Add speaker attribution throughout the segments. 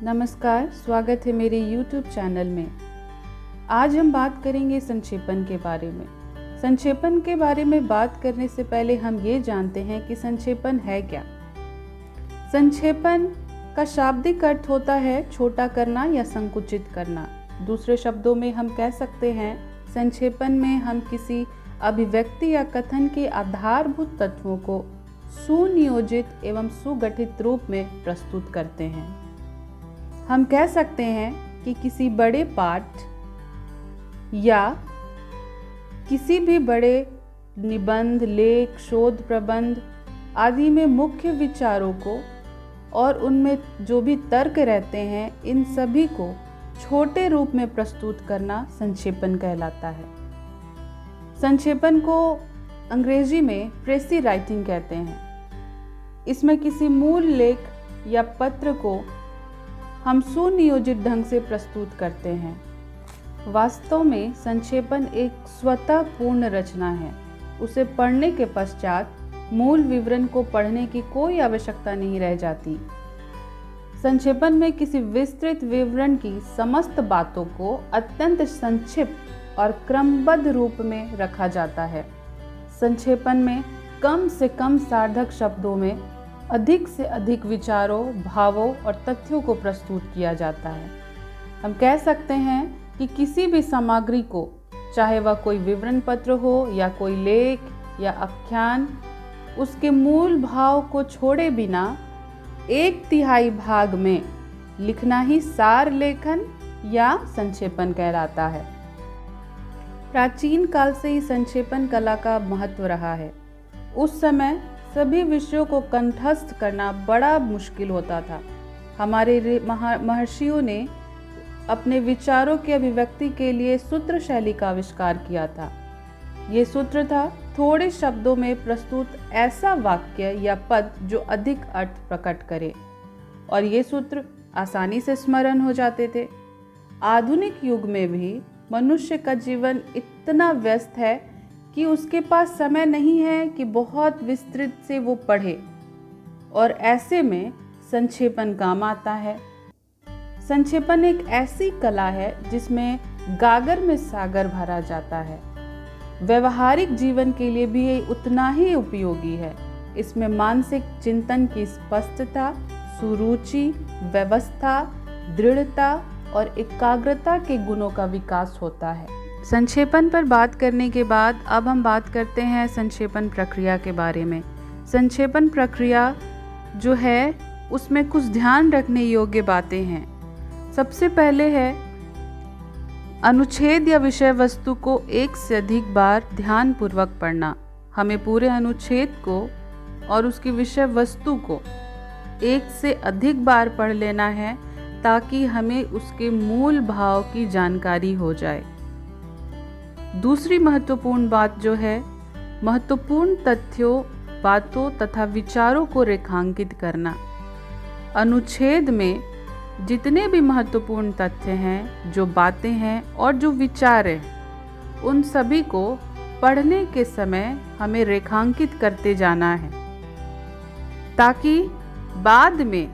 Speaker 1: नमस्कार, स्वागत है मेरे YouTube चैनल में। आज हम बात करेंगे संक्षेपण के बारे में। संक्षेपण के बारे में बात करने से पहले हम ये जानते हैं कि संक्षेपण है क्या। संक्षेपण का शाब्दिक अर्थ होता है छोटा करना या संकुचित करना। दूसरे शब्दों में हम कह सकते हैं संक्षेपण में हम किसी अभिव्यक्ति या कथन के आधारभूत तत्वों को सुनियोजित एवं सुगठित रूप में प्रस्तुत करते हैं। हम कह सकते हैं कि किसी बड़े पाठ या किसी भी बड़े निबंध, लेख, शोध प्रबंध आदि में मुख्य विचारों को और उनमें जो भी तर्क रहते हैं, इन सभी को छोटे रूप में प्रस्तुत करना संक्षेपण कहलाता है। संक्षेपण को अंग्रेजी में प्रेसी राइटिंग कहते हैं। इसमें किसी मूल लेख या पत्र को हम सुनियोजित ढंग से प्रस्तुत करते हैं। वास्तव में संक्षेपण एक स्वतः पूर्ण रचना है। उसे पढ़ने के पश्चात मूल विवरण को पढ़ने की कोई आवश्यकता नहीं रह जाती। संक्षेपण में किसी विस्तृत विवरण की समस्त बातों को अत्यंत संक्षिप्त और क्रमबद्ध रूप में रखा जाता है। संक्षेपण में कम से कम सार्थक शब्दों में अधिक से अधिक विचारों, भावों और तथ्यों को प्रस्तुत किया जाता है। हम कह सकते हैं कि किसी भी सामग्री को, चाहे वह कोई विवरण पत्र हो या कोई लेख या आख्यान, उसके मूल भाव को छोड़े बिना 1/3 भाग में लिखना ही सार लेखन या संक्षेपण कहलाता है। प्राचीन काल से ही संक्षेपण कला का महत्व रहा है। उस समय सभी विषयों को कंठस्थ करना बड़ा मुश्किल होता था। हमारे महर्षियों ने अपने विचारों की अभिव्यक्ति के लिए सूत्र शैली का आविष्कार किया था। ये सूत्र था थोड़े शब्दों में प्रस्तुत ऐसा वाक्य या पद जो अधिक अर्थ प्रकट करे, और ये सूत्र आसानी से स्मरण हो जाते थे। आधुनिक युग में भी मनुष्य का जीवन इतना व्यस्त है कि उसके पास समय नहीं है कि बहुत विस्तृत से वो पढ़े, और ऐसे में संक्षेपण काम आता है। संक्षेपण एक ऐसी कला है जिसमें गागर में सागर भरा जाता है। व्यवहारिक जीवन के लिए भी ये उतना ही उपयोगी है। इसमें मानसिक चिंतन की स्पष्टता, सुरुचि, व्यवस्था, दृढ़ता और एकाग्रता के गुणों का विकास होता है। संक्षेपण पर बात करने के बाद अब हम बात करते हैं संक्षेपण प्रक्रिया के बारे में। संक्षेपण प्रक्रिया जो है उसमें कुछ ध्यान रखने योग्य बातें हैं। सबसे पहले है अनुच्छेद या विषय वस्तु को एक से अधिक बार ध्यानपूर्वक पढ़ना। हमें पूरे अनुच्छेद को और उसकी विषय वस्तु को एक से अधिक बार पढ़ लेना है ताकि हमें उसके मूल भाव की जानकारी हो जाए। दूसरी महत्वपूर्ण बात जो है, महत्वपूर्ण तथ्यों, बातों तथा विचारों को रेखांकित करना। अनुच्छेद में जितने भी महत्वपूर्ण तथ्य हैं, जो बातें हैं और जो विचार हैं, उन सभी को पढ़ने के समय हमें रेखांकित करते जाना है, ताकि बाद में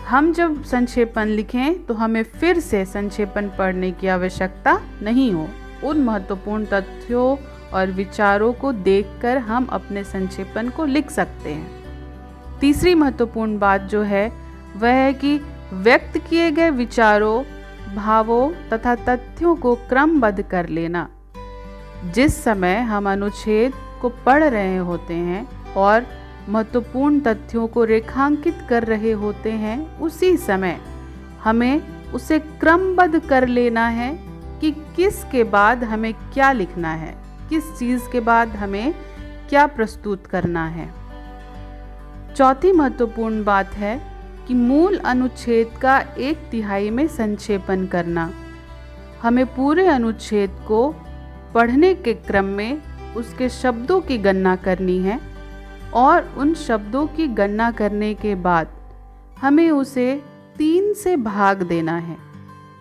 Speaker 1: हम जब संक्षेपण लिखें तो हमें फिर से संक्षेपण पढ़ने की आवश्यकता नहीं हो। उन महत्वपूर्ण तथ्यों और विचारों को देखकर हम अपने संक्षेपण को लिख सकते हैं। तीसरी महत्वपूर्ण बात जो है वह है कि व्यक्त किए गए विचारों, भावों तथा तथ्यों को क्रमबद्ध कर लेना। जिस समय हम अनुच्छेद को पढ़ रहे होते हैं और महत्वपूर्ण तथ्यों को रेखांकित कर रहे होते हैं, उसी समय हमें उसे क्रमबद्ध कर लेना है कि किस के बाद हमें क्या लिखना है, किस चीज़ के बाद हमें क्या प्रस्तुत करना है। चौथी महत्वपूर्ण बात है कि मूल अनुच्छेद का 1/3 में संक्षेपण करना। हमें पूरे अनुच्छेद को पढ़ने के क्रम में उसके शब्दों की गणना करनी है, और उन शब्दों की गणना करने के बाद हमें उसे 3 से भाग देना है।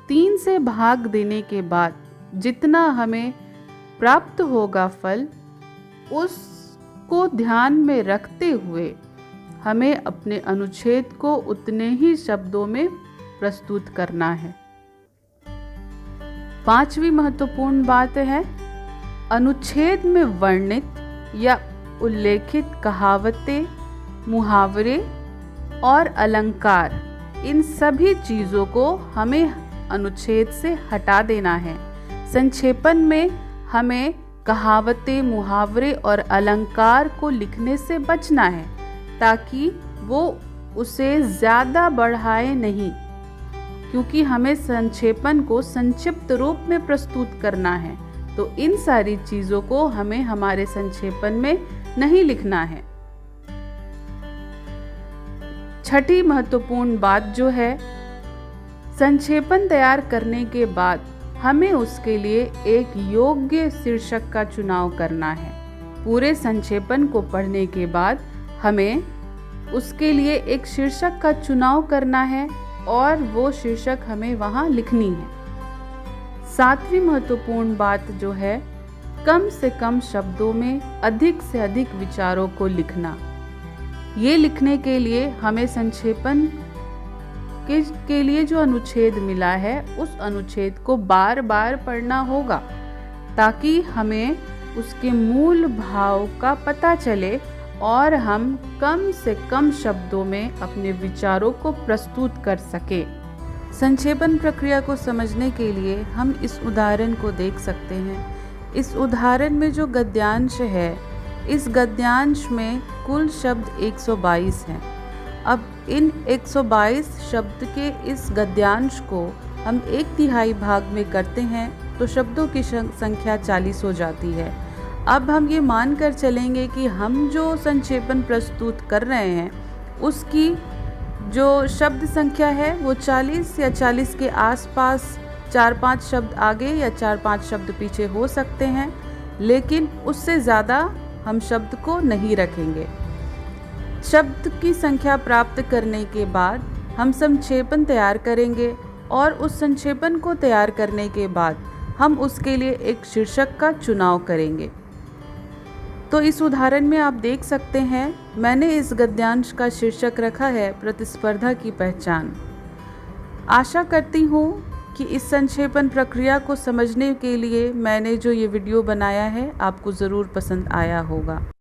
Speaker 1: 3 से भाग देने के बाद जितना हमें प्राप्त होगा फल, उसको ध्यान में रखते हुए हमें अपने अनुच्छेद को उतने ही शब्दों में प्रस्तुत करना है। पांचवी महत्वपूर्ण बात है, अनुच्छेद में वर्णित या उल्लेखित कहावतें, मुहावरे और अलंकार, इन सभी चीज़ों को हमें अनुच्छेद से हटा देना है। संक्षेपण में हमें कहावतें, मुहावरे और अलंकार को लिखने से बचना है ताकि वो उसे ज़्यादा बढ़ाए नहीं, क्योंकि हमें संक्षेपण को संक्षिप्त रूप में प्रस्तुत करना है। तो इन सारी चीज़ों को हमें हमारे संक्षेपण में नहीं लिखना है। छठी महत्वपूर्ण बात जो है, संक्षेपण तैयार करने के बाद हमें उसके लिए एक योग्य शीर्षक का चुनाव करना है। पूरे संक्षेपण को पढ़ने के बाद हमें उसके लिए एक शीर्षक का चुनाव करना है और वो शीर्षक हमें वहाँ लिखनी है। सातवीं महत्वपूर्ण बात जो है, कम से कम शब्दों में अधिक से अधिक विचारों को लिखना। ये लिखने के लिए हमें संक्षेपण के लिए जो अनुच्छेद मिला है उस अनुच्छेद को बार बार पढ़ना होगा ताकि हमें उसके मूल भाव का पता चले और हम कम से कम शब्दों में अपने विचारों को प्रस्तुत कर सके। संक्षेपण प्रक्रिया को समझने के लिए हम इस उदाहरण को देख सकते हैं। इस उदाहरण में जो गद्यांश है, इस गद्यांश में कुल शब्द 122 हैं। अब इन 122 शब्द के इस गद्यांश को हम 1/3 भाग में करते हैं तो शब्दों की संख्या 40 हो जाती है। अब हम ये मानकर चलेंगे कि हम जो संक्षेपण प्रस्तुत कर रहे हैं उसकी जो शब्द संख्या है वो 40 या 40 के आसपास 4-5 शब्द आगे या 4-5 शब्द पीछे हो सकते हैं, लेकिन उससे ज़्यादा हम शब्द को नहीं रखेंगे। शब्द की संख्या प्राप्त करने के बाद हम संक्षेपण तैयार करेंगे और उस संक्षेपण को तैयार करने के बाद हम उसके लिए एक शीर्षक का चुनाव करेंगे। तो इस उदाहरण में आप देख सकते हैं, मैंने इस गद्यांश का शीर्षक रखा है प्रतिस्पर्धा की पहचान। आशा करती हूँ कि इस संक्षेपण प्रक्रिया को समझने के लिए मैंने जो ये वीडियो बनाया है आपको ज़रूर पसंद आया होगा।